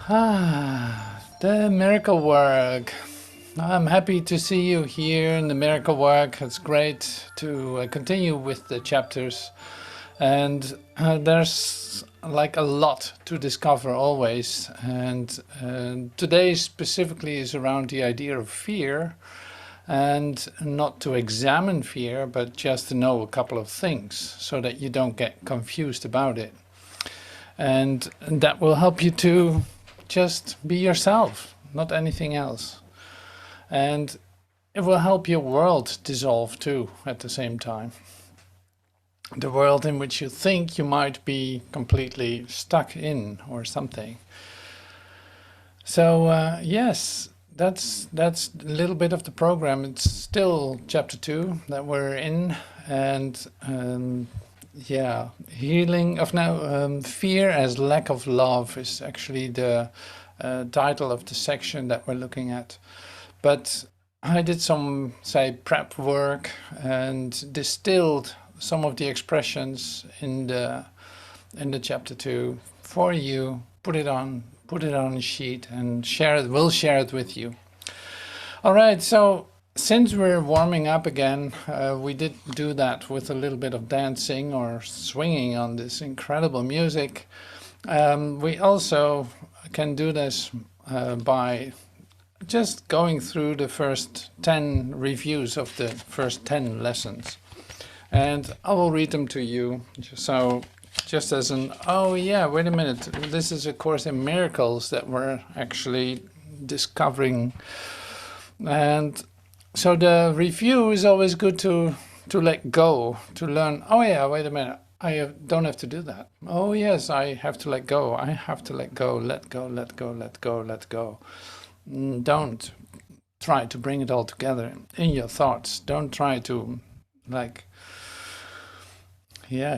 The miracle work. I'm happy to see you here in the miracle work. It's great to continue with the chapters, and there's like a lot to discover always. And today specifically is around the idea of fear, and not to examine fear, but just to know a couple of things so that you don't get confused about it. And that will help you to just be yourself, not anything else. And it will help your world dissolve too at the same time. The world in which you think you might be completely stuck in or something. So yes, that's a little bit of the program. It's still chapter 2 that we're in, and yeah, healing of now fear as lack of love is actually the title of the section that we're looking at. But I did some, say, prep work and distilled some of the expressions in the chapter 2 for you. Put it on a sheet and share it. We'll share it with you. All right, so since we're warming up again, we did do that with a little bit of dancing or swinging on this incredible music. We also can do this by just going through the first 10 reviews of the first 10 lessons. And I will read them to you. So just as an, oh yeah, wait a minute, this is a course in miracles that we're actually discovering. And so the review is always good to let go, to learn, oh yeah, wait a minute, don't have to do that. Oh yes, I have to let go. I have to let go, let go, let go, let go, let go. Don't try to bring it all together in your thoughts. Don't try to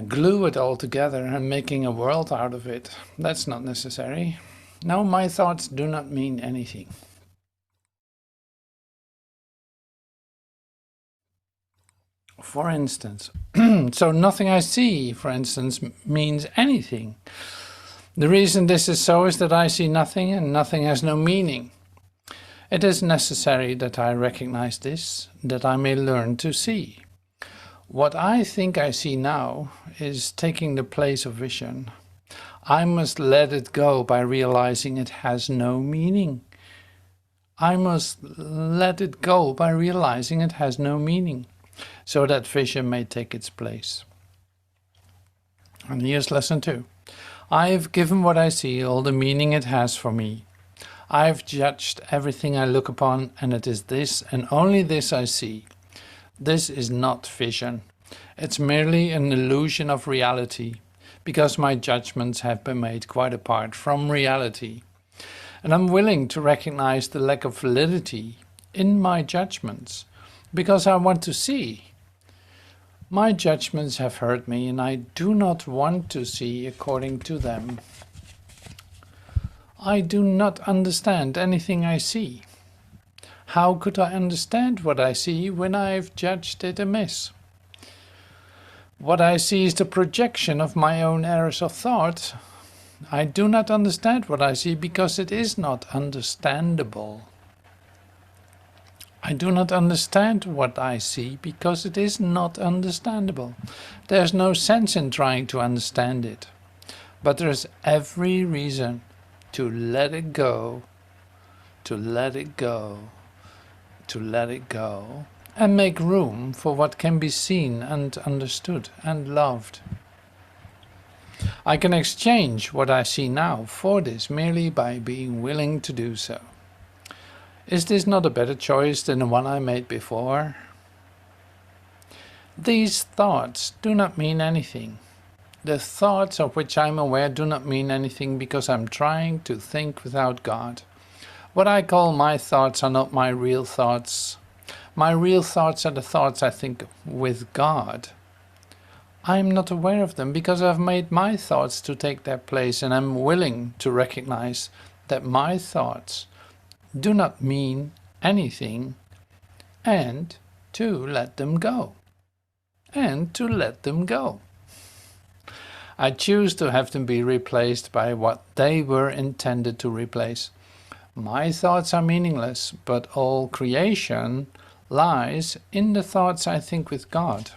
glue it all together and making a world out of it. That's not necessary. No, my thoughts do not mean anything. For instance, so nothing I see, for instance, means anything. The reason this is so is that I see nothing and nothing has no meaning. It is necessary that I recognize this, that I may learn to see. What I think I see now is taking the place of vision. I must let it go by realizing it has no meaning. I must let it go by realizing it has no meaning, so that vision may take its place. And here's lesson 2. I have given what I see all the meaning it has for me. I have judged everything I look upon, and it is this and only this I see. This is not vision. It's merely an illusion of reality, because my judgments have been made quite apart from reality. And I'm willing to recognize the lack of validity in my judgments, because I want to see. My judgments have hurt me, and I do not want to see according to them. I do not understand anything I see. How could I understand what I see when I have judged it amiss? What I see is the projection of my own errors of thought. I do not understand what I see because it is not understandable. I do not understand what I see because it is not understandable. There's no sense in trying to understand it. But there's every reason to let it go, to let it go, to let it go, and make room for what can be seen and understood and loved. I can exchange what I see now for this merely by being willing to do so. Is this not a better choice than the one I made before? These thoughts do not mean anything. The thoughts of which I am aware do not mean anything because I am trying to think without God. What I call my thoughts are not my real thoughts. My real thoughts are the thoughts I think with God. I am not aware of them because I have made my thoughts to take their place, and I am willing to recognize that my thoughts do not mean anything, and to let them go. And to let them go. I choose to have them be replaced by what they were intended to replace. My thoughts are meaningless, but all creation lies in the thoughts I think with God.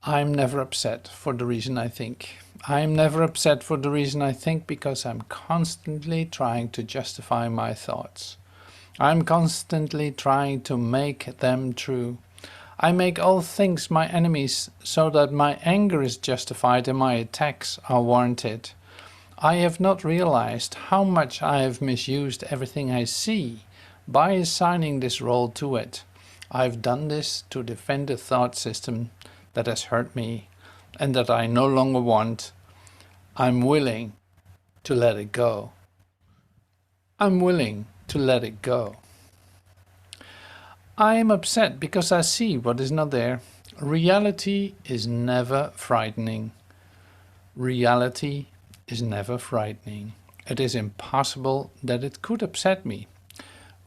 I'm never upset for the reason I think. I'm never upset for the reason I think because I'm constantly trying to justify my thoughts. I'm constantly trying to make them true. I make all things my enemies so that my anger is justified and my attacks are warranted. I have not realized how much I have misused everything I see by assigning this role to it. I've done this to defend a thought system that has hurt me and that I no longer want. I'm willing to let it go. I'm willing to let it go. I am upset because I see what is not there. Reality is never frightening. Reality is never frightening. It is impossible that it could upset me.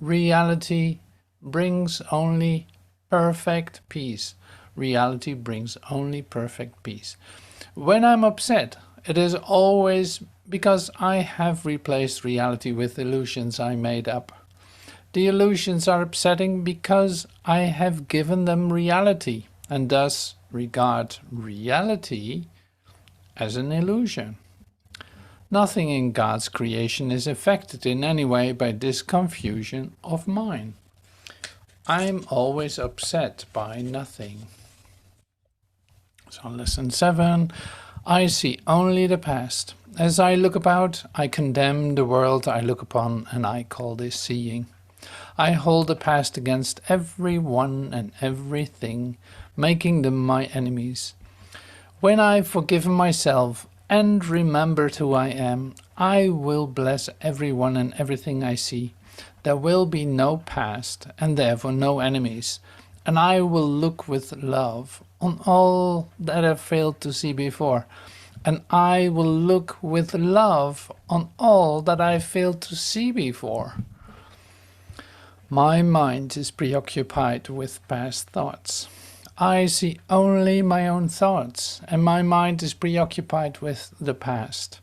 Reality brings only perfect peace. Reality brings only perfect peace. When I'm upset, it is always because I have replaced reality with illusions I made up. The illusions are upsetting because I have given them reality and thus regard reality as an illusion. Nothing in God's creation is affected in any way by this confusion of mine. I'm always upset by nothing. So lesson 7, I see only the past. As I look about, I condemn the world I look upon, and I call this seeing. I hold the past against everyone and everything, making them my enemies. When I've forgiven myself and remembered who I am, I will bless everyone and everything I see. There will be no past and therefore no enemies, and I will look with love on all that I failed to see before, and I will look with love on all that I failed to see before. My mind is preoccupied with past thoughts. I see only my own thoughts, and my mind is preoccupied with the past.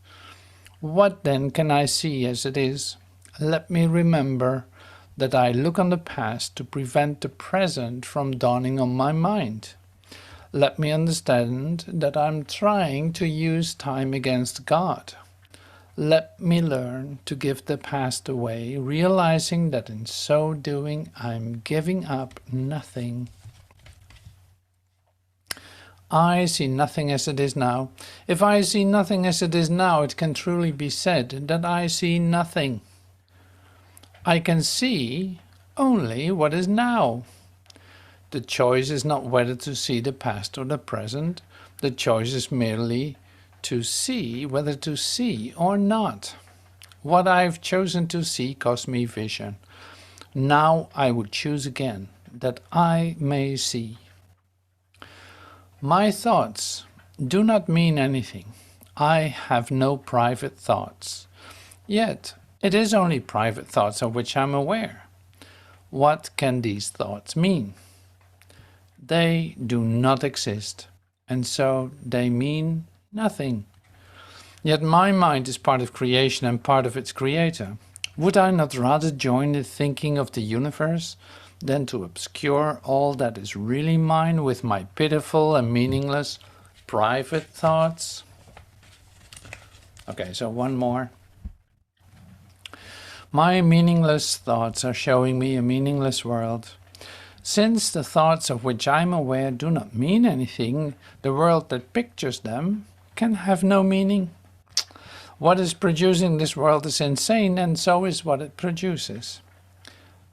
What then can I see as it is? Let me remember that I look on the past to prevent the present from dawning on my mind. Let me understand that I'm trying to use time against God. Let me learn to give the past away, realizing that in so doing I'm giving up nothing. I see nothing as it is now. If I see nothing as it is now, it can truly be said that I see nothing. I can see only what is now. The choice is not whether to see the past or the present. The choice is merely to see whether to see or not. What I've chosen to see cost me vision. Now I would choose again, that I may see. My thoughts do not mean anything. I have no private thoughts. Yet it is only private thoughts of which I am aware. What can these thoughts mean? They do not exist, and so they mean nothing. Yet my mind is part of creation and part of its creator. Would I not rather join the thinking of the universe than to obscure all that is really mine with my pitiful and meaningless private thoughts? Okay, so one more. My meaningless thoughts are showing me a meaningless world. Since the thoughts of which I am aware do not mean anything, the world that pictures them can have no meaning. What is producing this world is insane, and so is what it produces.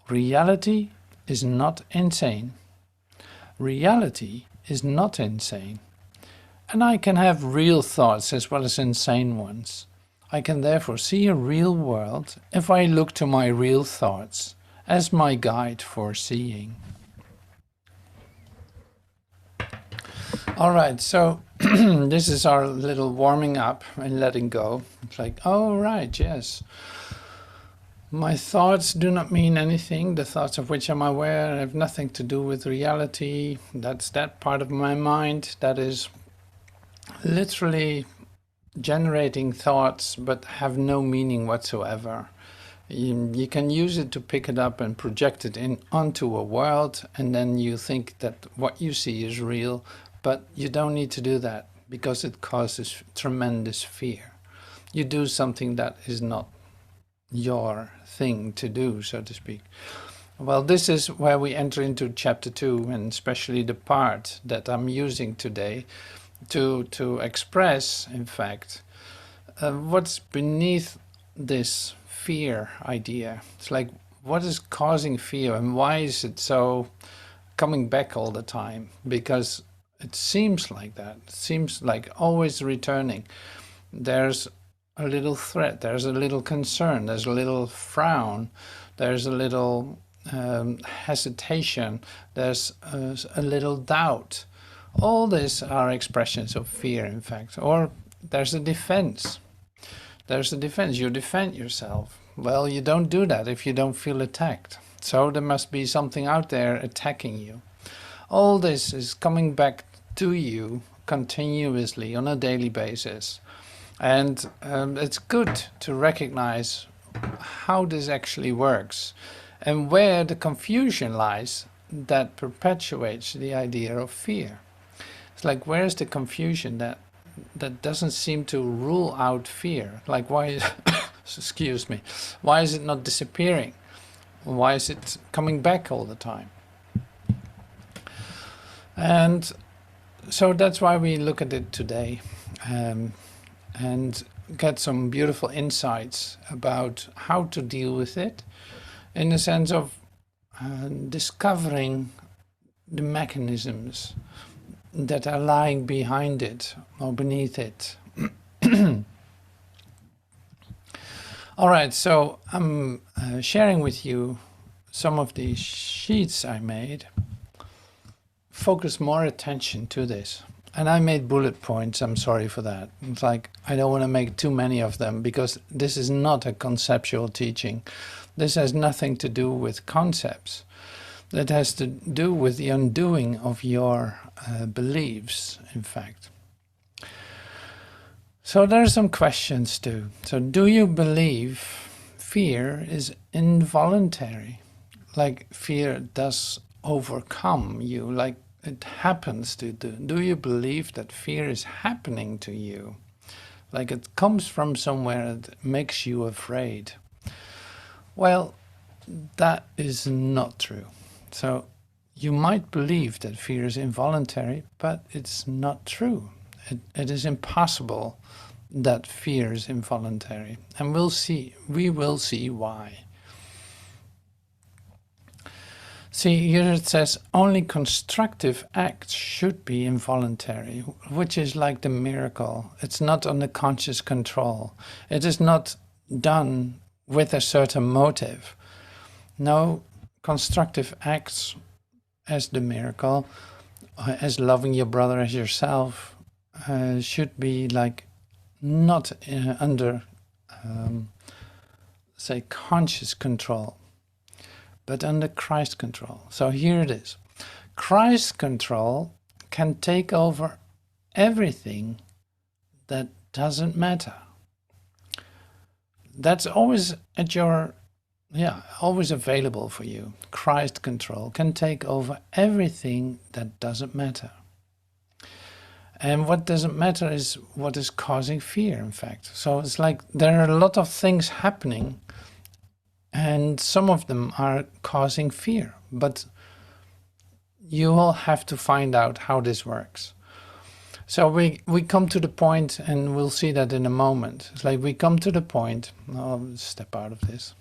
Reality is not insane. Reality is not insane. And I can have real thoughts as well as insane ones. I can therefore see a real world if I look to my real thoughts as my guide for seeing. All right, so this is our little warming up and letting go. It's like, oh, right, yes. My thoughts do not mean anything. The thoughts of which I'm aware have nothing to do with reality. That's that part of my mind that is literally generating thoughts but have no meaning whatsoever. You can use it to pick it up and project it in onto a world, and then you think that what you see is real, but you don't need to do that because it causes tremendous fear. You do something that is not your thing to do, so to speak. Well, this is where we enter into chapter 2, and especially the part that I'm using today to express, in fact, what's beneath this fear idea. It's like, what is causing fear and why is it so coming back all the time? Because it seems like that. It seems like always returning. There's a little threat, there's a little concern, there's a little frown, there's a little hesitation, there's a little doubt. All these are expressions of fear, in fact. Or there's a defense. There's a defense. You defend yourself. Well, you don't do that if you don't feel attacked. So there must be something out there attacking you. All this is coming back to you continuously on a daily basis. And it's good to recognize how this actually works and where the confusion lies that perpetuates the idea of fear. It's like, where's the confusion that doesn't seem to rule out fear? Like, why, excuse me, why is it not disappearing? Why is it coming back all the time? And so that's why we look at it today, and get some beautiful insights about how to deal with it, in the sense of discovering the mechanisms that are lying behind it or beneath it. All right, so I'm sharing with you some of the sheets I made. Focus more attention to this. And I made bullet points, I'm sorry for that. It's like, I don't want to make too many of them because this is not a conceptual teaching. This has nothing to do with concepts. That has to do with the undoing of your beliefs, in fact. So there are some questions too. So do you believe fear is involuntary? Like fear does overcome you, like it happens to do. Do you believe that fear is happening to you? Like it comes from somewhere that makes you afraid? Well, that is not true. So you might believe that fear is involuntary, but it's not true. It is impossible that fear is involuntary. And we will see why. See, here it says only constructive acts should be involuntary, which is like the miracle. It's not under conscious control. It is not done with a certain motive. No, constructive acts as the miracle, as loving your brother as yourself, should be like not under, say, conscious control, but under Christ control. So here it is. Christ control can take over everything that doesn't matter. That's always at your, always available for you. Christ control can take over everything that doesn't matter. And what doesn't matter is what is causing fear, in fact. So it's like there are a lot of things happening, and some of them are causing fear, but you will have to find out how this works. So we come to the point, and we'll see that in a moment. It's like we come to the point, I'll step out of this.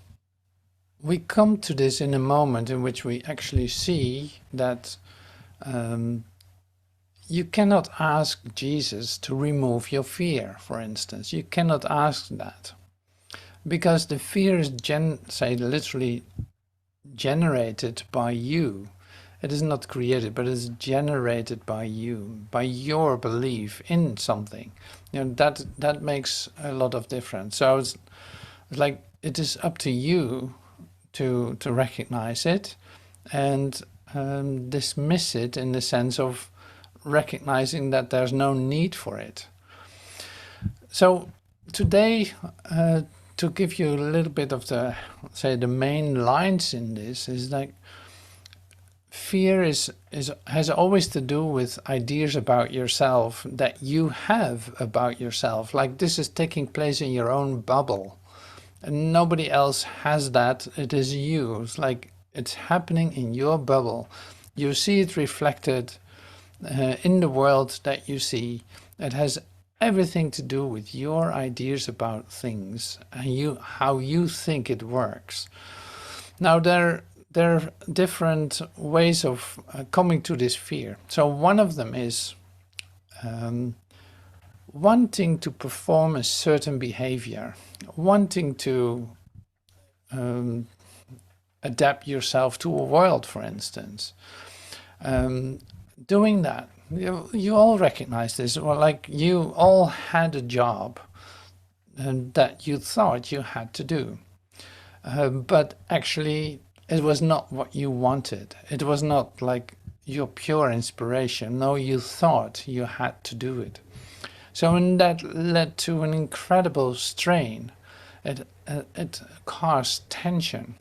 We come to this in a moment in which we actually see that you cannot ask Jesus to remove your fear, for instance. You cannot ask that. Because the fear is, literally generated by you. It is not created, but it is generated by you, by your belief in something. You know, that makes a lot of difference. So it's like it is up to you to recognize it and dismiss it, in the sense of recognizing that there's no need for it. So today, to give you a little bit of the, say, the main lines in this, is like fear has always to do with ideas about yourself that you have about yourself. Like, this is taking place in your own bubble, and nobody else has that. It is you. It's like it's happening in your bubble. You see it reflected in the world that you see. It has everything to do with your ideas about things and how you think it works. Now, there are different ways of coming to this fear. So one of them is wanting to perform a certain behavior, wanting to adapt yourself to a world, for instance. Doing that, you all recognize this. Well, like, you all had a job that you thought you had to do, but actually it was not what you wanted. It was not like your pure inspiration. No, you thought you had to do it. So, and that led to an incredible strain. It caused tension.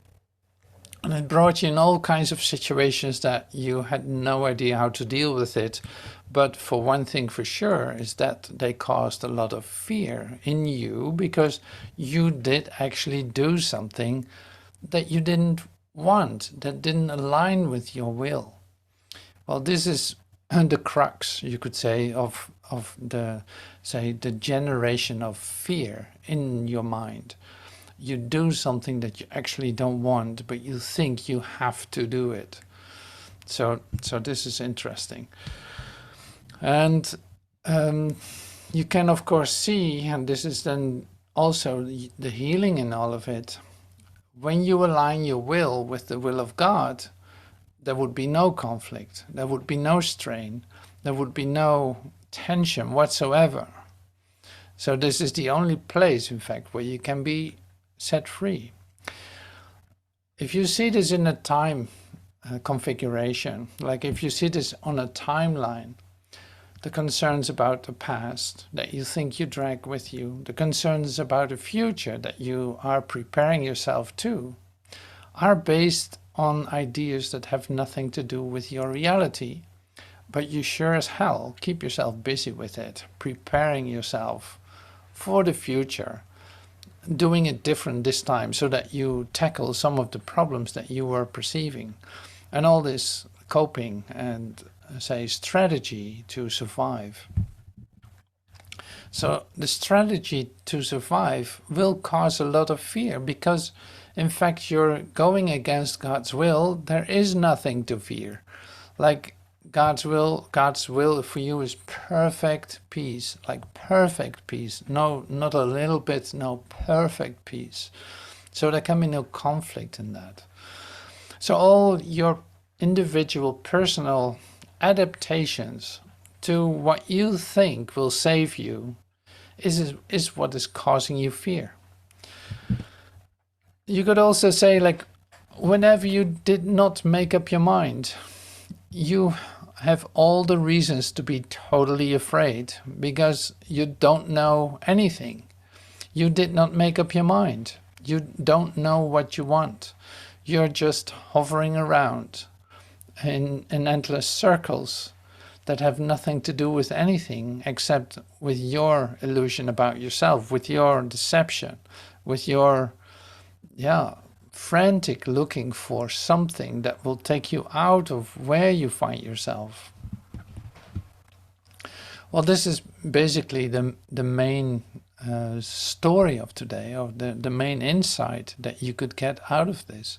And it brought you in all kinds of situations that you had no idea how to deal with it. But for one thing for sure is that they caused a lot of fear in you, because you did actually do something that you didn't want, that didn't align with your will. Well, this is the crux, you could say, of the generation of fear in your mind. You do something that you actually don't want, but you think you have to do it. So this is interesting. And you can, of course, see, and this is then also the healing in all of it, when you align your will with the will of God, there would be no conflict, there would be no strain, there would be no tension whatsoever. So this is the only place, in fact, where you can be set free. If you see this in a time configuration, like if you see this on a timeline, the concerns about the past that you think you drag with you, the concerns about the future that you are preparing yourself to, are based on ideas that have nothing to do with your reality, but you sure as hell keep yourself busy with it, preparing yourself for the future, doing it different this time so that you tackle some of the problems that you were perceiving. And all this coping and, say, strategy to survive. So the strategy to survive will cause a lot of fear, because in fact you're going against God's will. There is nothing to fear. Like, God's will for you is perfect peace, like perfect peace. No, not a little bit, no, perfect peace. So there can be no conflict in that. So all your individual personal adaptations to what you think will save you is what is causing you fear. You could also say, like, whenever you did not make up your mind, you have all the reasons to be totally afraid, because you don't know anything. You did not make up your mind. You don't know what you want. You're just hovering around in endless circles that have nothing to do with anything except with your illusion about yourself, with your deception, with your, frantic looking for something that will take you out of where you find yourself. Well, this is basically the main story of today, or the main insight that you could get out of this.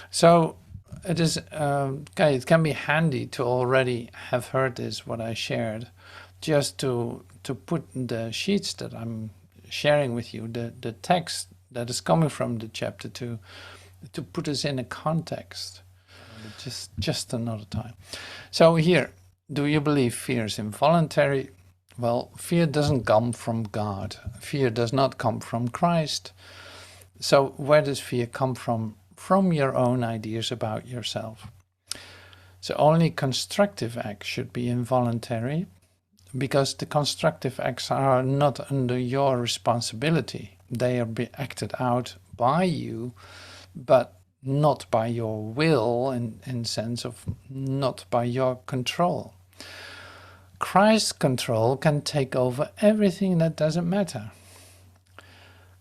So it is it can be handy to already have heard this, what I shared, just to put the sheets that I'm sharing with you, the text that is coming from the chapter 2, to put us in a context, just another time. So here, do you believe fear is involuntary? Well, fear doesn't come from God. Fear does not come from Christ. So where does fear come from? From your own ideas about yourself. So only constructive acts should be involuntary, because the constructive acts are not under your responsibility. They are acted out by you, but not by your will, in sense of not by your control. Christ's control can take over everything that doesn't matter.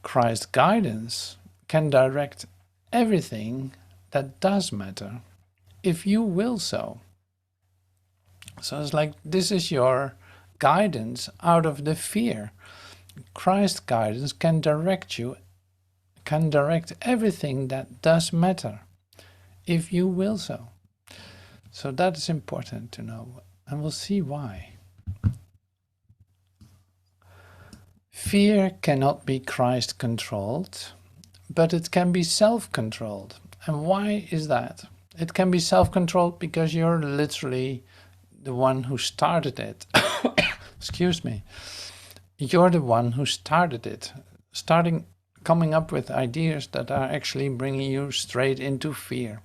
Christ's guidance can direct everything that does matter, if you will so. So it's like, this is your guidance out of the fear. Christ's guidance can direct you, can direct everything that does matter, if you will so. So that is important to know, and we'll see why. Fear cannot be Christ-controlled, but it can be self-controlled. And why is that? It can be self-controlled because you're literally the one who started it. Excuse me. You're the one who started it, coming up with ideas that are actually bringing you straight into fear.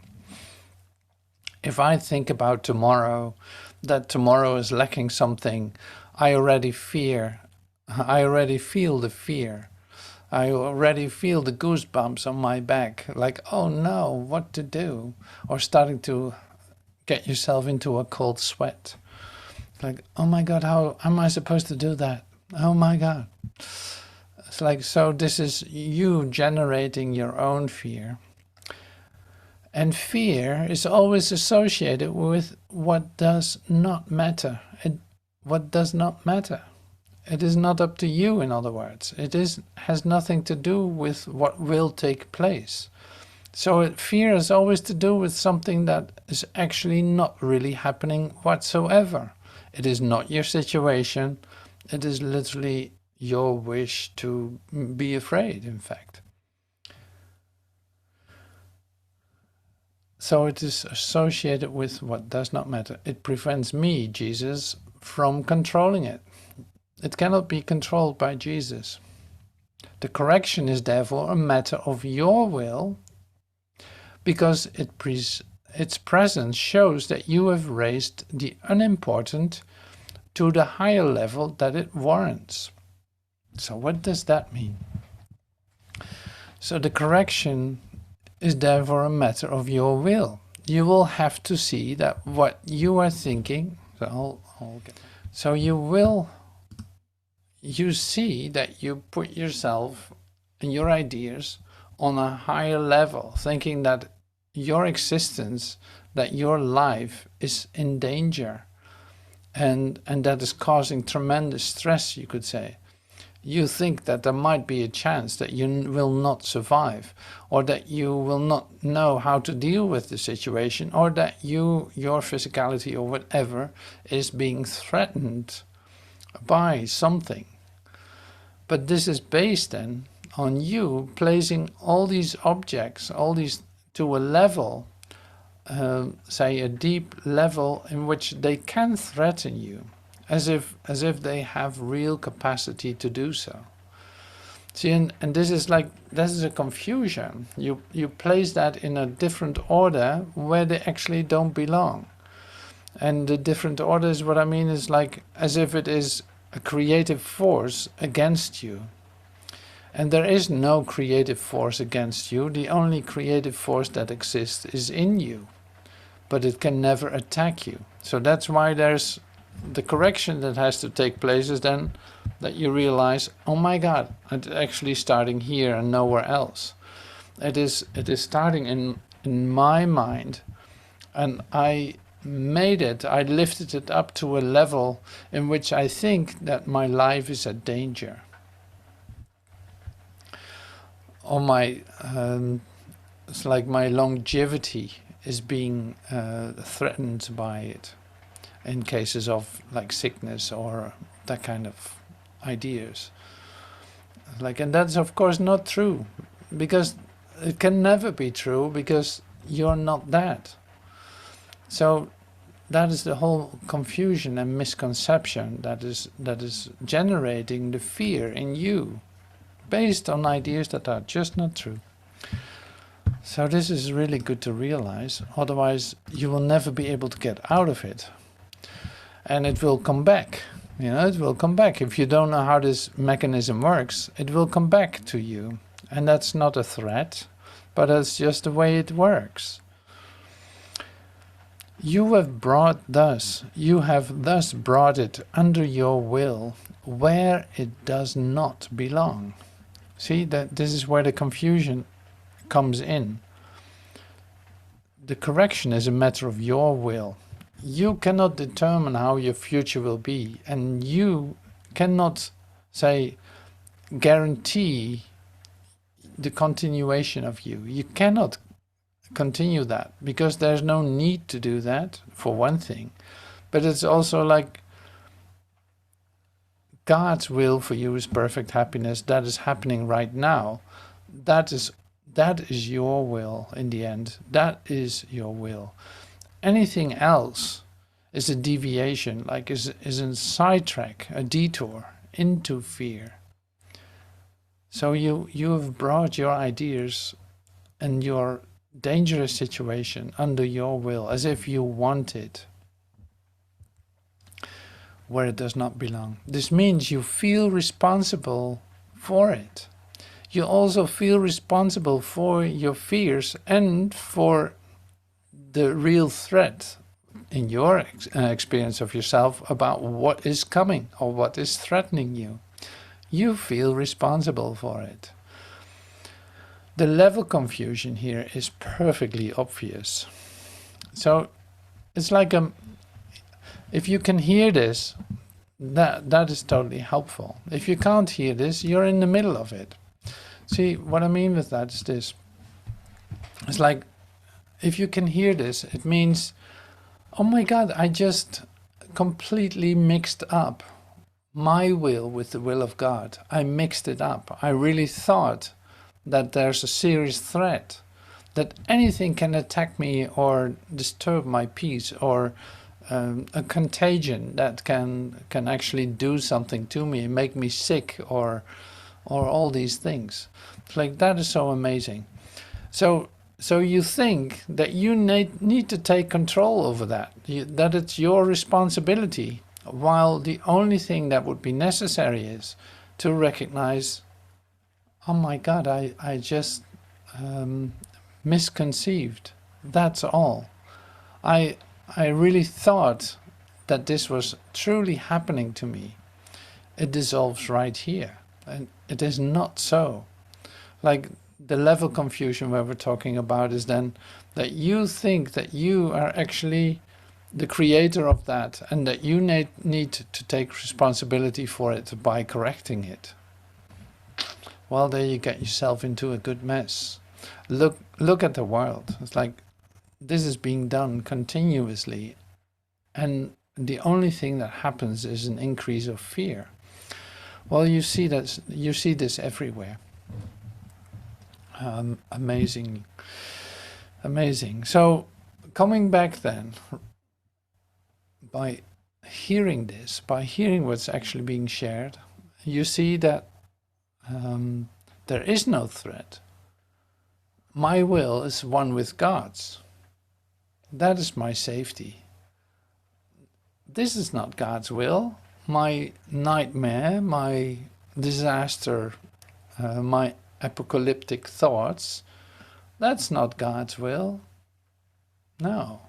If I think about tomorrow, that tomorrow is lacking something, I already feel the fear. I already feel the goosebumps on my back, like, oh no, what to do? Or starting to get yourself into a cold sweat. Like, oh my God, how am I supposed to do that? Oh my God. It's like, so this is you generating your own fear. And fear is always associated with what does not matter. What does not matter. It is not up to you, in other words. It has nothing to do with what will take place. So fear is always to do with something that is actually not really happening whatsoever. It is not your situation. It is literally your wish to be afraid, in fact. So it is associated with what does not matter. It prevents me, Jesus, from controlling it. It cannot be controlled by Jesus. The correction is therefore a matter of your will, because its presence shows that you have raised the unimportant to the higher level that it warrants. So what does that mean? So the correction is therefore a matter of your will. You will have to see that what you are thinking, so you see that you put yourself and your ideas on a higher level, thinking that your existence, that your life is in danger, and that is causing tremendous stress, you could say. You think that there might be a chance that you will not survive, or that you will not know how to deal with the situation, or that your physicality or whatever is being threatened by something. But this is based then on you placing all these objects, all these to a level, say a deep level in which they can threaten you, as if they have real capacity to do so. See, and this is a confusion. You place that in a different order where they actually don't belong. And the different orders, what I mean is like as if it is a creative force against you. And there is no creative force against you. The only creative force that exists is in you. But it can never attack you. So that's why there's the correction that has to take place, is then that you realize, oh my God, it's actually starting here and nowhere else. It is starting in my mind, and I lifted it up to a level in which I think that my life is a danger. Or it's like my longevity is being threatened by it, in cases of like sickness or that kind of ideas. And that's of course not true, because it can never be true, because you're not that. So that is the whole confusion and misconception that is generating the fear in you, based on ideas that are just not true. So this is really good to realize, otherwise you will never be able to get out of it. And it will come back, it will come back. If you don't know how this mechanism works, it will come back to you. And that's not a threat, but that's just the way it works. You have thus brought it under your will where it does not belong. See, that this is where the confusion comes in. The correction is a matter of your will. You cannot determine how your future will be, and you cannot, say, guarantee the continuation of you. You cannot continue that, because there's no need to do that, for one thing. But it's also like God's will for you is perfect happiness. That is happening right now. That is your will in the end. That is your will. Anything else is a deviation, like is a sidetrack, a detour into fear. So you have brought your ideas and your dangerous situation under your will, as if you want it where it does not belong. This means you feel responsible for it. You also feel responsible for your fears and for the real threat in your experience of yourself about what is coming or what is threatening you. You feel responsible for it. The level confusion here is perfectly obvious. So it's like if you can hear this, that is totally helpful. If you can't hear this, you're in the middle of it. See, what I mean with that is this. It's like, if you can hear this, it means, oh my God, I just completely mixed up my will with the will of God. I mixed it up. I really thought that there's a serious threat, that anything can attack me or disturb my peace, or a contagion that can actually do something to me, make me sick, or all these things. It's like, that is so amazing. So you think that you need to take control over that, that it's your responsibility, while the only thing that would be necessary is to recognize, oh my God, I just misconceived. That's all. I really thought that this was truly happening to me. It dissolves right here. And it is not so. Like, the level confusion where we're talking about is then that you think that you are actually the creator of that, and that you need to take responsibility for it by correcting it. Well, there you get yourself into a good mess. Look at the world. It's like, this is being done continuously, and the only thing that happens is an increase of fear. Well, you see this everywhere. Amazing. So, coming back then, by hearing this, by hearing what's actually being shared, you see that there is no threat. My will is one with God's. That is my safety. This is not God's will. My nightmare, my disaster, my apocalyptic thoughts, that's not God's will. No.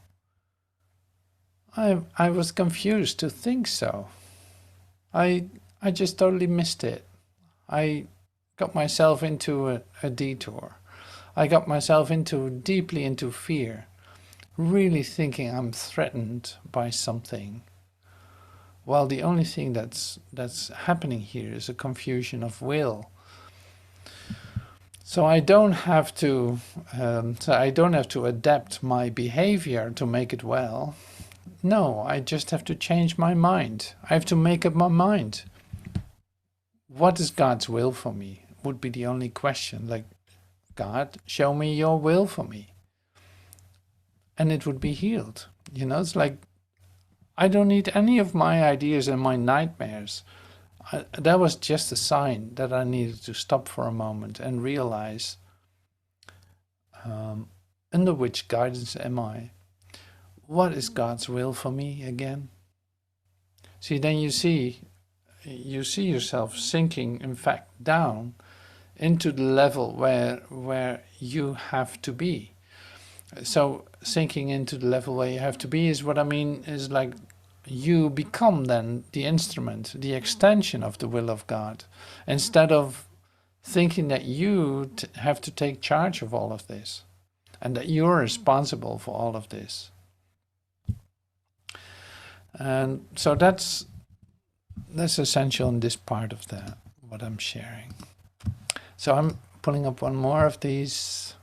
I was confused to think so. I just totally missed it. I got myself into a detour. I got myself deeply into fear, really thinking I'm threatened by something. While the only thing that's happening here is a confusion of will. So I don't have to adapt my behavior to make it well. No, I just have to change my mind. I have to make up my mind. What is God's will for me? Would be the only question. Like, God, show me your will for me. And it would be healed. It's like, I don't need any of my ideas and my nightmares. that was just a sign that I needed to stop for a moment and realize, under which guidance am I? What is God's will for me again? See, then you see yourself sinking, in fact, down into the level where you have to be. So sinking into the level where you have to be is what I mean, is like you become then the instrument, the extension of the will of God, instead of thinking that you have to take charge of all of this and that you're responsible for all of this. And so that's essential in this part of what I'm sharing. So I'm pulling up one more of these.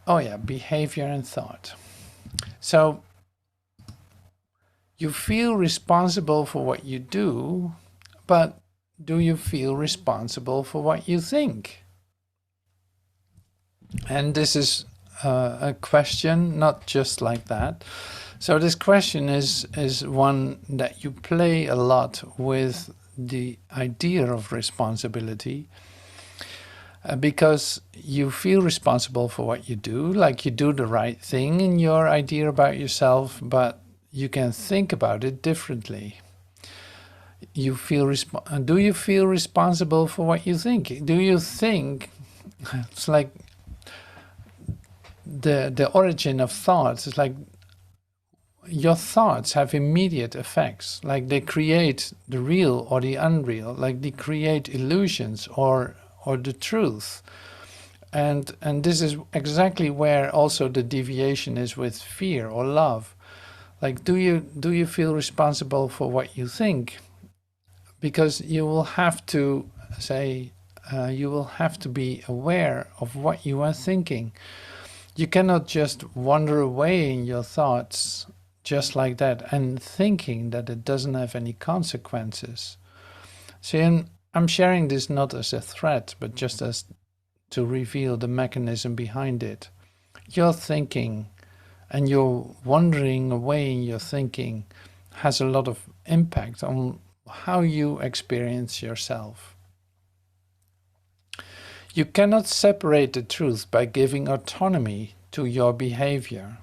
Oh yeah, behavior and thought. So you feel responsible for what you do, but do you feel responsible for what you think? And this is a question, not just like that. So this question is one that you play a lot with the idea of responsibility, because you feel responsible for what you do, like you do the right thing in your idea about yourself, but you can think about it differently. You feel do you feel responsible for what you think? Do you think it's like the origin of thoughts is like your thoughts have immediate effects, like they create the real or the unreal, like they create illusions or the truth. And this is exactly where also the deviation is with fear or love. Like, do you feel responsible for what you think? Because you will have to say, you will have to be aware of what you are thinking. You cannot just wander away in your thoughts just like that and thinking that it doesn't have any consequences. See, and I'm sharing this not as a threat, but just as to reveal the mechanism behind it. Your thinking and your wandering away in your thinking has a lot of impact on how you experience yourself. You cannot separate the truth by giving autonomy to your behavior.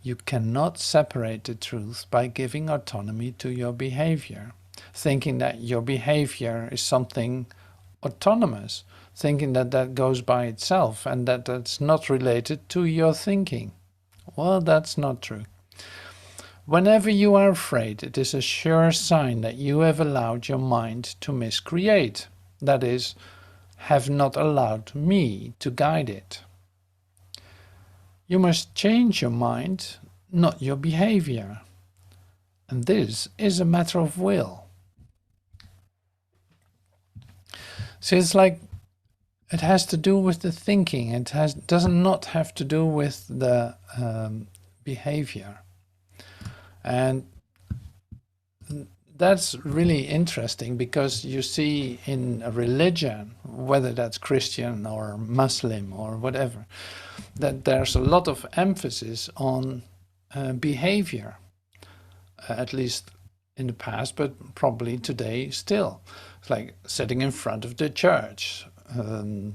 You cannot separate the truth by giving autonomy to your behavior, thinking that your behavior is something autonomous, thinking that that goes by itself and that that's not related to your thinking. Well, that's not true. Whenever you are afraid, it is a sure sign that you have allowed your mind to miscreate. That is, have not allowed me to guide it. You must change your mind, not your behavior. And this is a matter of will. So it's like it has to do with the thinking. It does not have to do with the behavior. And that's really interesting, because you see in a religion, whether that's Christian or Muslim or whatever, that there's a lot of emphasis on behavior, at least in the past, but probably today still. It's like sitting in front of the church, having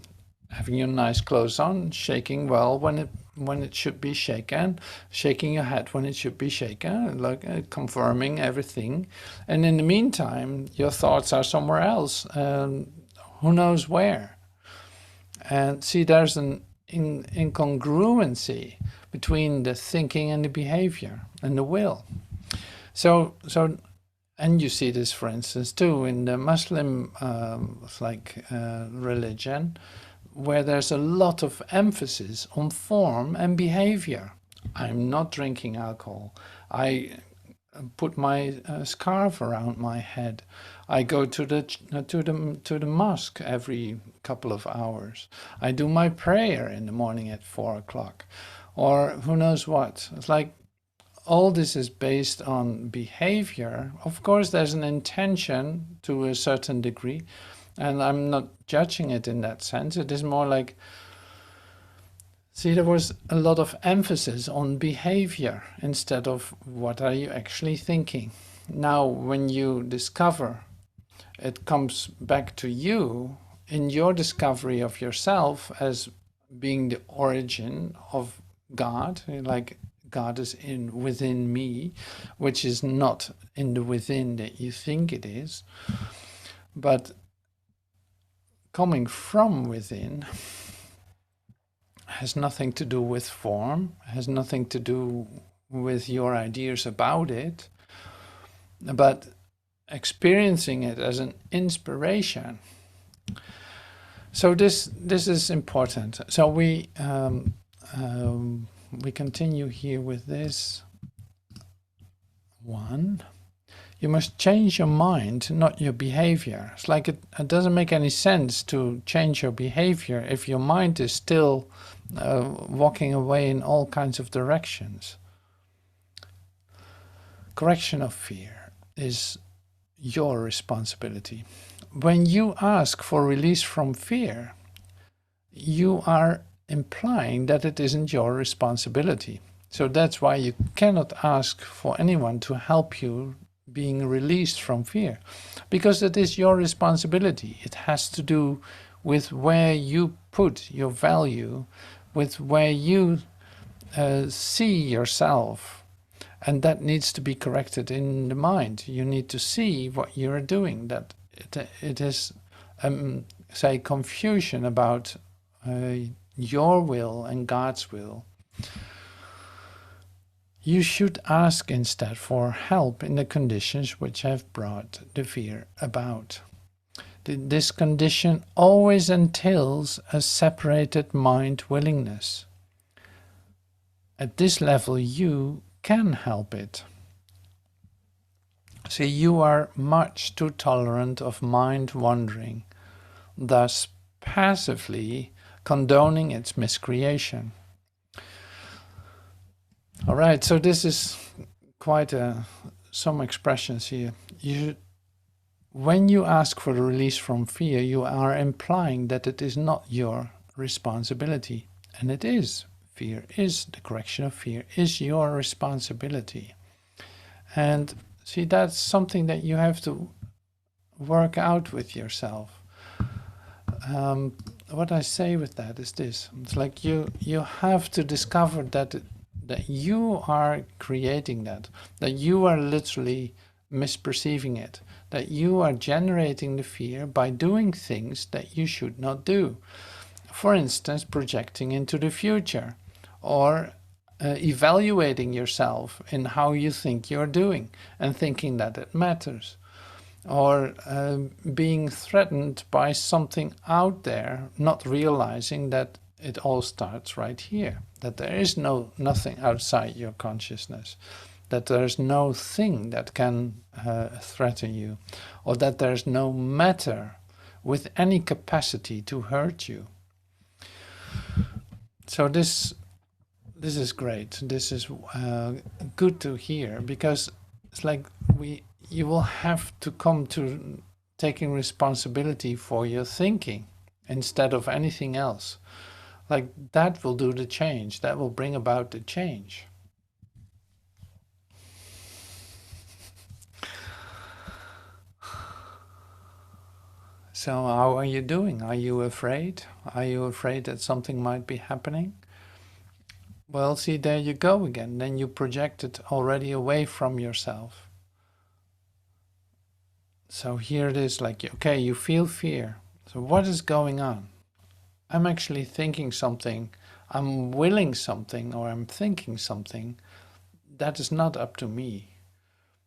your nice clothes on, shaking well when it should be shaken, shaking your head when it should be shaken, like confirming everything. And in the meantime, your thoughts are somewhere else, who knows where. And see, there's an incongruency between the thinking and the behavior and the will. So, and you see this, for instance, too, in the Muslim religion, where there's a lot of emphasis on form and behavior. I'm not drinking alcohol. I put my scarf around my head. I go to the mosque every couple of hours. I do my prayer in the morning at 4 o'clock, or who knows what. It's like all this is based on behavior. Of course, there's an intention to a certain degree, and I'm not judging it in that sense. It is more like See, there was a lot of emphasis on behavior instead of what are you actually thinking. Now, when you discover, it comes back to you in your discovery of yourself as being the origin of God, like God is within me, which is not in the within that you think it is, but coming from within has nothing to do with form, has nothing to do with your ideas about it, but experiencing it as an inspiration. So this is important. So we continue here with this one. You must change your mind, not your behavior. It's like it doesn't make any sense to change your behavior if your mind is still walking away in all kinds of directions. Correction of fear is your responsibility. When you ask for release from fear, you are implying that it isn't your responsibility. So that's why you cannot ask for anyone to help you being released from fear, because it is your responsibility. It has to do with where you put your value, with where you see yourself, and that needs to be corrected in the mind. You need to see what you're doing, that it is say confusion about your will and God's will. You should ask instead for help in the conditions which have brought the fear about. This condition always entails a separated mind willingness. At this level, you can help it. See, you are much too tolerant of mind wandering, thus passively condoning its miscreation. All right, so this is quite some expressions here. When you ask for the release from fear, you are implying that it is not your responsibility. And it is. Fear is, the correction of fear is your responsibility. And see, that's something that you have to work out with yourself. What I say with that is this. It's like you have to discover that you are creating that you are literally misperceiving it, that you are generating the fear by doing things that you should not do. For instance, projecting into the future, or evaluating yourself in how you think you're doing and thinking that it matters, or being threatened by something out there, not realizing that it all starts right here, that there is nothing outside your consciousness, that there's no thing that can threaten you, or that there's no matter with any capacity to hurt you. So this is great. This is good to hear, because it's like you will have to come to taking responsibility for your thinking instead of anything else. Like that will do the change. That will bring about the change. So how are you doing? Are you afraid? Are you afraid that something might be happening? Well, see, there you go again. Then you project it already away from yourself. So here it is, like, okay, you feel fear. So what is going on? I'm actually thinking something, I'm willing something, or I'm thinking something that is not up to me,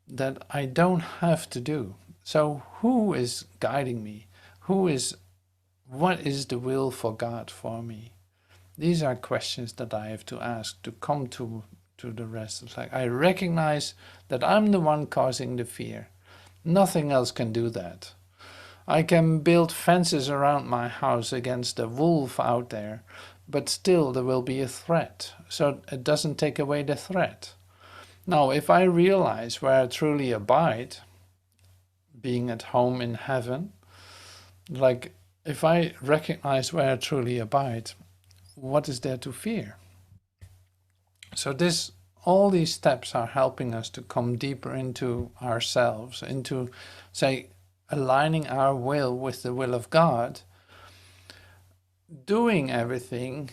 that I don't have to do. So who is guiding me? What is the will for God for me? These are questions that I have to ask to come to the rest. It's like I recognize that I'm the one causing the fear. Nothing else can do that. I can build fences around my house against a wolf out there, but still there will be a threat. So it doesn't take away the threat. Now, if I realize where I truly abide, being at home in heaven, like if I recognize where I truly abide, what is there to fear? So all these steps are helping us to come deeper into ourselves, into, say, aligning our will with the will of God, doing everything,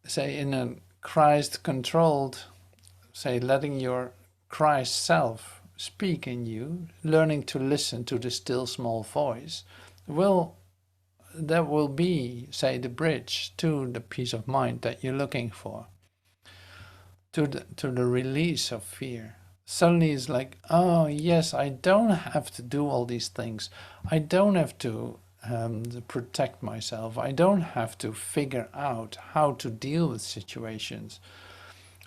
say, in a Christ-controlled, say, letting your Christ self speak in you, learning to listen to the still small voice, that will be, say, the bridge to the peace of mind that you're looking for, to the release of fear. Suddenly it's like, oh yes, I don't have to do all these things. I don't have to protect myself. I don't have to figure out how to deal with situations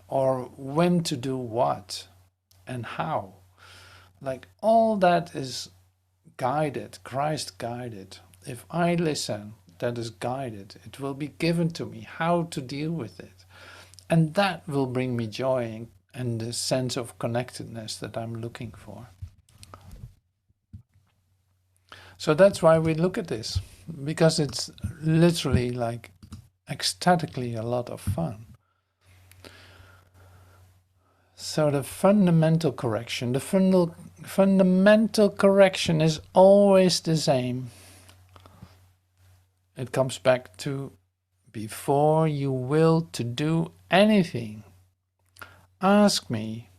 or when to do what and how. Like all that is guided, Christ guided. If I listen, that is guided. It will be given to me how to deal with it. And that will bring me joy and the sense of connectedness that I'm looking for. So that's why we look at this, because it's literally like ecstatically a lot of fun. So the fundamental correction, fundamental correction is always the same. It comes back to before you will to do anything, ask me,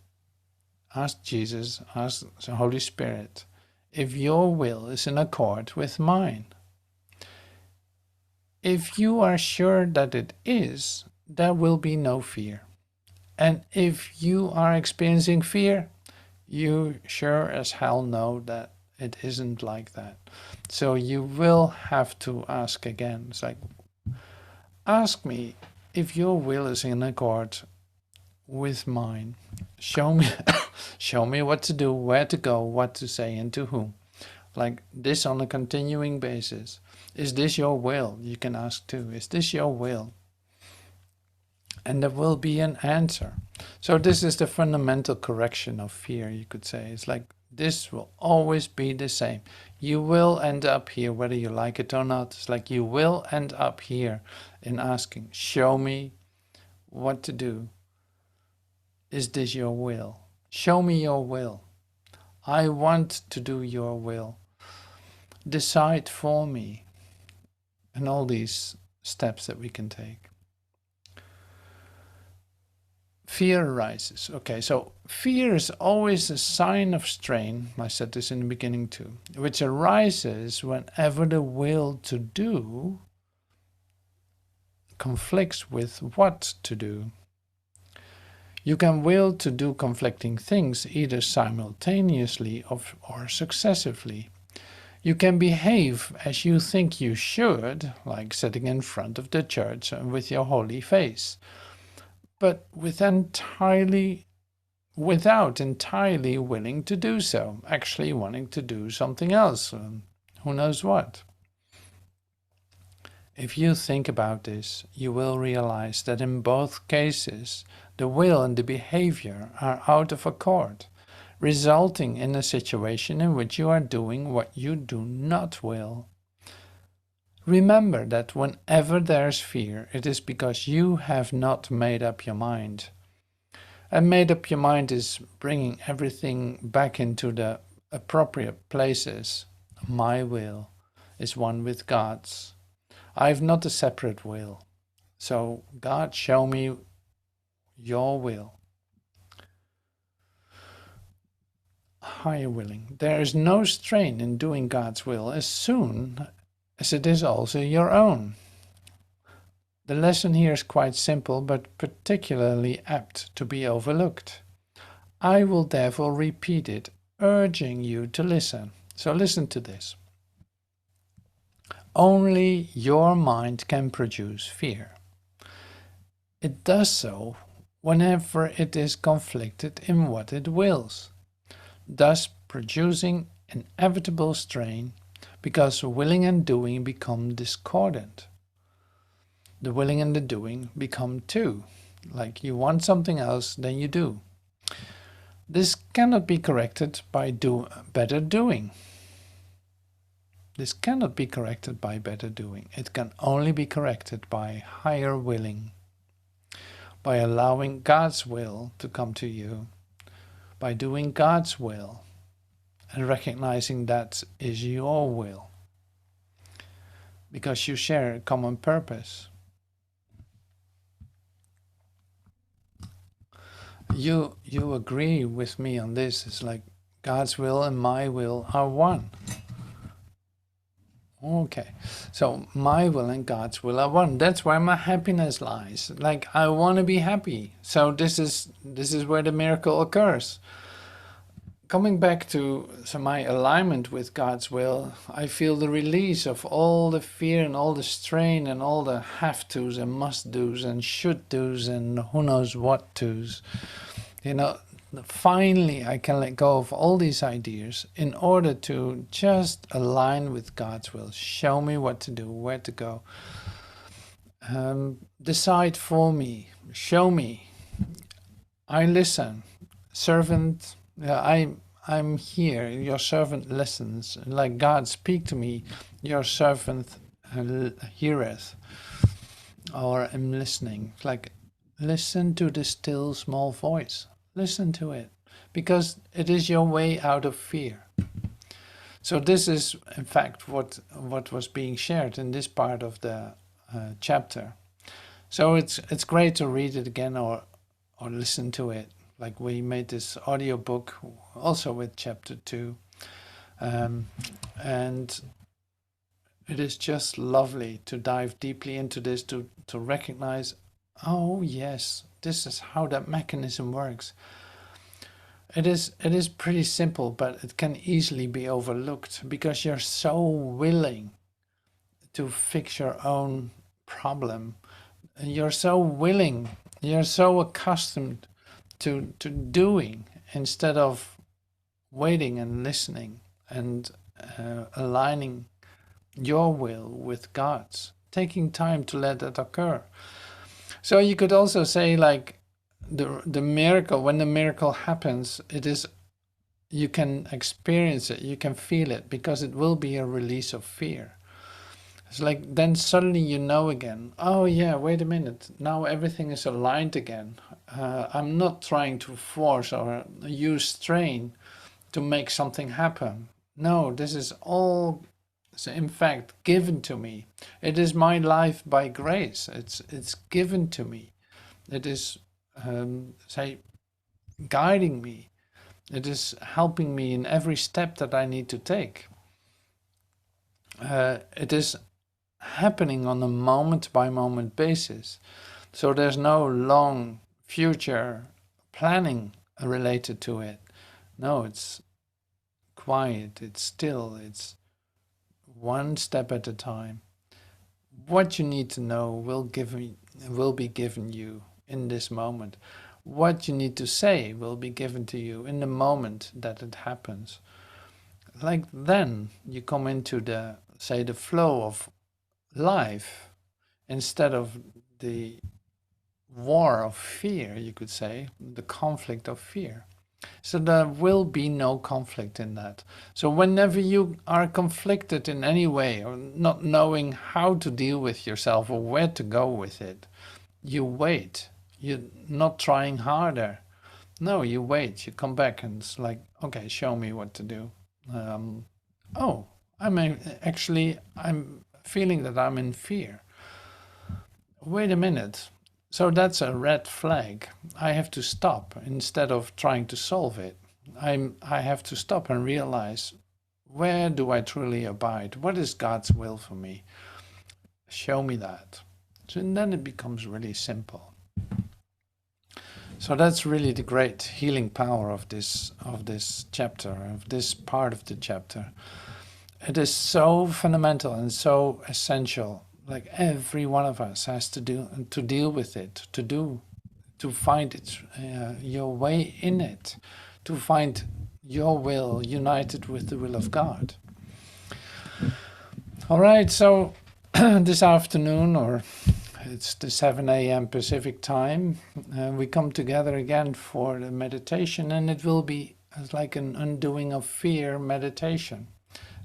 ask Jesus, ask the Holy Spirit, if your will is in accord with mine. If you are sure that it is, there will be no fear. And if you are experiencing fear, you sure as hell know that it isn't like that. So you will have to ask again. It's like, ask me if your will is in accord with mine. Show me, show me what to do, where to go, what to say, and to whom. Like this on a continuing basis. Is this your will? You can ask too. Is this your will? And there will be an answer. So this is the fundamental correction of fear, you could say. It's like this will always be the same. You will end up here, whether you like it or not. It's like you will end up here in asking, show me what to do. Is this your will? Show me your will. I want to do your will. Decide for me. And all these steps that we can take. Fear arises. Okay, so fear is always a sign of strain. I said this in the beginning too, which arises whenever the will to do conflicts with what to do. You can will to do conflicting things either simultaneously or successively. You can behave as you think you should, like sitting in front of the church with your holy face, but without entirely willing to do so, actually wanting to do something else, who knows what. If you think about this, you will realize that in both cases, the will and the behavior are out of accord, resulting in a situation in which you are doing what you do not will. Remember that whenever there's fear, it is because you have not made up your mind. And made up your mind is bringing everything back into the appropriate places. My will is one with God's. I have not a separate will. So God, show me your will. Higher willing. There is no strain in doing God's will as soon as it is also your own. The lesson here is quite simple, but particularly apt to be overlooked. I will therefore repeat it, urging you to listen. So listen to this. Only your mind can produce fear. It does so whenever it is conflicted in what it wills, thus producing inevitable strain, because willing and doing become discordant. The willing and the doing become two. Like you want something else, then you do. This cannot be corrected by better doing. This cannot be corrected by better doing. It can only be corrected by higher willing, by allowing God's will to come to you, by doing God's will and recognizing that is your will, because you share a common purpose. You agree with me on this. It's like God's will and my will are one. Okay, so my will and God's will are one. That's where my happiness lies. Like, I want to be happy. So this is where the miracle occurs. Coming back to my alignment with God's will, I feel the release of all the fear and all the strain and all the have-tos and must-dos and should-dos and who knows what-tos. You know, finally I can let go of all these ideas in order to just align with God's will. Show me what to do, where to go. Decide for me. Show me. I listen. Servant, I'm here. Your servant listens. Like God, speak to me. Your servant heareth. Or am listening. Like, listen to the still small voice. Listen to it, because it is your way out of fear. So this is, in fact, what was being shared in this part of the chapter. So it's great to read it again or listen to it. Like, we made this audiobook also with chapter 2. And it is just lovely to dive deeply into this, to recognize, oh yes, this is how that mechanism works. It is pretty simple, but it can easily be overlooked because you're so willing to fix your own problem. You're so willing, you're so accustomed to doing instead of waiting and listening and aligning your will with God's, taking time to let that occur. So you could also say, like, the miracle, when the miracle happens, it is, you can experience it, you can feel it, because it will be a release of fear. It's like, then suddenly you know again, oh yeah, wait a minute, now everything is aligned again. I'm not trying to force or use strain to make something happen. No, this is all, in fact, given to me. It is my life by grace. It's given to me. It is, say, guiding me. It is helping me in every step that I need to take. It is happening on a moment-by-moment basis. So there's no long future planning related to it. No, it's quiet, it's still, it's one step at a time. What you need to know will be given you in this moment. What you need to say will be given to you in the moment that it happens. Like, then you come into the, say, the flow of life instead of the war of fear, you could say, the conflict of fear. So there will be no conflict in that. So whenever you are conflicted in any way or not knowing how to deal with yourself or where to go with it, you wait. You're not trying harder. No, you wait. You come back and it's like, okay, show me what to do. Oh, I'm feeling that I'm in fear. Wait a minute. So that's a red flag. I have to stop instead of trying to solve it. I have to stop and realize, where do I truly abide? What is God's will for me? Show me that. So then it becomes really simple. So that's really the great healing power of this chapter, of this part of the chapter. It is so fundamental and so essential. Like, every one of us has to deal with it, to find it, your way in it, to find your will united with the will of God. All right, so this afternoon, or it's the 7 a.m. Pacific time, we come together again for the meditation, and it will be like an undoing of fear meditation.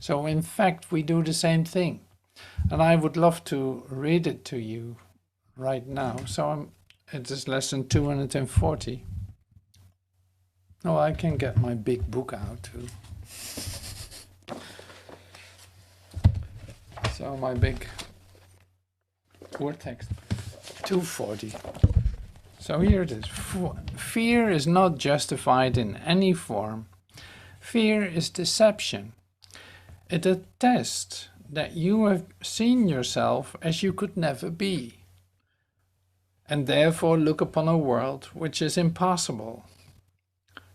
So in fact, we do the same thing. And I would love to read it to you right now. So it is lesson 240. Oh, I can get my big book out too. So my big Urtext 240. So here it is. Fear is not justified in any form. Fear is deception. It attests that you have seen yourself as you could never be, and therefore look upon a world which is impossible.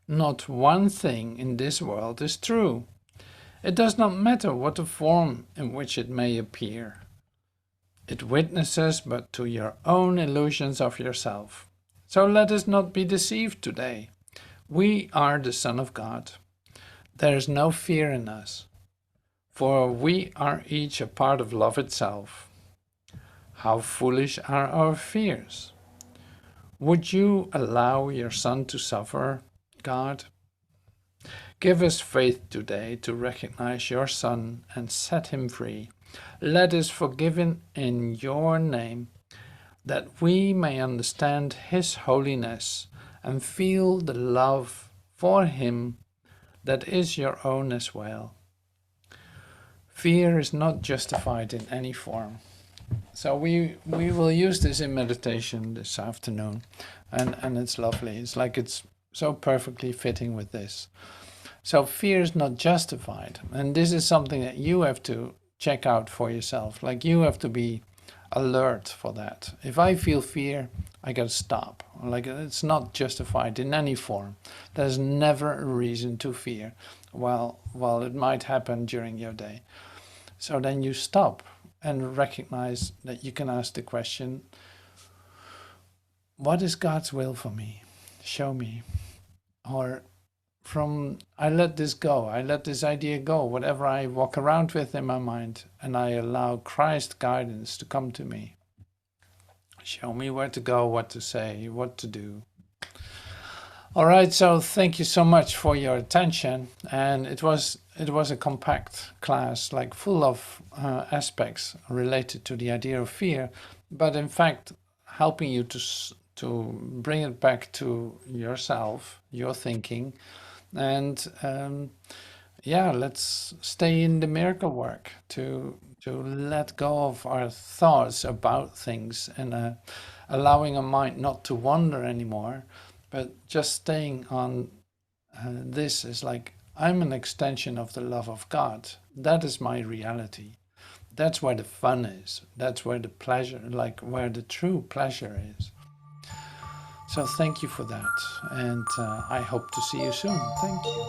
Not one thing in this world is true. It does not matter what the form in which it may appear. It witnesses but to your own illusions of yourself. So let us not be deceived today. We are the Son of God. There is no fear in us, for we are each a part of love itself. How foolish are our fears! Would you allow your Son to suffer, God? Give us faith today to recognize your Son and set him free. Let us forgive him in your name, that we may understand his holiness and feel the love for him that is your own as well. Fear is not justified in any form. So we will use this in meditation this afternoon, and it's lovely. It's like it's so perfectly fitting with this. So fear is not justified, and this is something that you have to check out for yourself. Like you have to be alert for that. If I feel fear, I gotta stop. Like it's not justified in any form. There's never a reason to fear. Well, it might happen during your day. So then you stop and recognize that you can ask the question, what is God's will for me? Show me. Or from I let this go, I let this idea go, whatever I walk around with in my mind, and I allow Christ's guidance to come to me. Show me where to go, what to say, what to do. All right, so thank you so much for your attention, and it was a compact class, like full of aspects related to the idea of fear, but in fact helping you to bring it back to yourself, your thinking, and yeah, let's stay in the miracle work to let go of our thoughts about things and allowing our mind not to wander anymore, but just staying on this is like I'm an extension of the love of God. That is my reality. That's where the fun is. That's where the pleasure, like where the true pleasure is. So thank you for that, and I hope to see you soon. Thank you.